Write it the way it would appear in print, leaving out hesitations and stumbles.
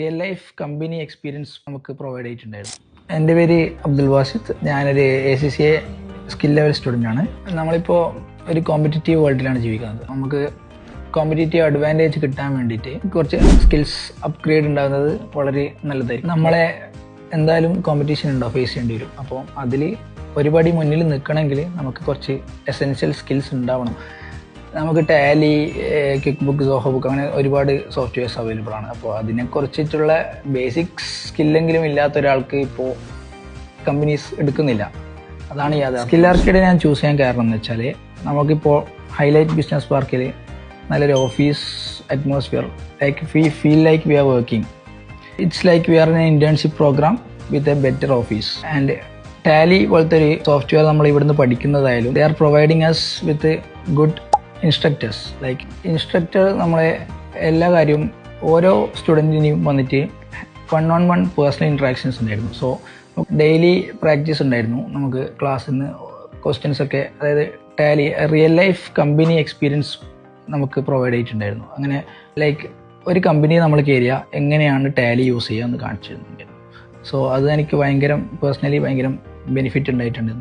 Real life company experience നമുക്ക് provide ചെയ്തിട്ടുണ്ടായിരുന്നു. എൻ്റെ പേര് അബ്ദുൽ വാസിദ്. ഞാനൊരു ACCA സ്കിൽ ലെവൽ സ്റ്റുഡൻ്റ് ആണ്. നമ്മളിപ്പോൾ ഒരു കോമ്പറ്റീറ്റീവ് വേൾഡിലാണ് ജീവിക്കുന്നത്. നമുക്ക് കോമ്പറ്റീറ്റീവ് അഡ്വാൻറ്റേജ് കിട്ടാൻ വേണ്ടിയിട്ട് കുറച്ച് സ്കിൽസ് അപ്ഗ്രേഡ് ഉണ്ടാകുന്നത് വളരെ നല്ലതായിരിക്കും. നമ്മളെ എന്തായാലും കോമ്പറ്റീഷൻ ഉണ്ടാവും, ഫേസ് ചെയ്യേണ്ടി വരും. അപ്പോൾ അതിൽ ഒരുപടി മുന്നിൽ നിൽക്കണമെങ്കിൽ നമുക്ക് കുറച്ച് എസെൻഷ്യൽ സ്കിൽസ് ഉണ്ടാവണം. നമുക്ക് Tally, quick book, Zoho book അങ്ങനെ ഒരുപാട് സോഫ്റ്റ്വെയർസ് അവൈലബിൾ ആണ്. അപ്പോൾ അതിനെക്കുറിച്ചിട്ടുള്ള ബേസിക് സ്കില്ലെങ്കിലും ഇല്ലാത്ത ഒരാൾക്ക് ഇപ്പോൾ കമ്പനീസ് എടുക്കുന്നില്ല. അതാണ് യാഥാർത്ഥ്യം. സ്കിൽ ആർക്കേഡ് ഞാൻ ചൂസ് ചെയ്യാൻ കാരണം എന്ന് വെച്ചാൽ നമുക്കിപ്പോൾ ഹൈലൈറ്റ് ബിസിനസ് പാർക്കിൽ നല്ലൊരു office atmosphere, like we feel like we are working. It's like we are in internship program with a better office. And tally പോലത്തെ ഒരു സോഫ്റ്റ്വെയർ നമ്മൾ ഇവിടുന്ന് പഠിക്കുന്നതായാലും they are providing us with good instructors. Like instructor നമ്മളെ എല്ലാ കാര്യവും ഓരോ സ്റ്റുഡൻറ്റിനെയും വന്നിട്ട് 1-on-1 പേഴ്സണൽ ഇൻട്രാക്ഷൻസ് ഉണ്ടായിരുന്നു. സോ ഡെയിലി പ്രാക്ടീസ് ഉണ്ടായിരുന്നു. നമുക്ക് ക്ലാസ്സിൽ നിന്ന് ക്വസ്റ്റ്യൻസ് ഒക്കെ, അതായത് tally real life company experience നമുക്ക് പ്രൊവൈഡ് ചെയ്തിട്ടുണ്ടായിരുന്നു. അങ്ങനെ ലൈക്ക് ഒരു കമ്പനി നമ്മൾ കയറിയ എങ്ങനെയാണ് ടാലി യൂസ് ചെയ്യുക എന്ന് കാണിച്ചു തരുന്നുണ്ടായിരുന്നു. സോ അത് എനിക്ക് പേഴ്സണലി ഭയങ്കര ബെനിഫിറ്റ് ഉണ്ടായിട്ടുണ്ട്.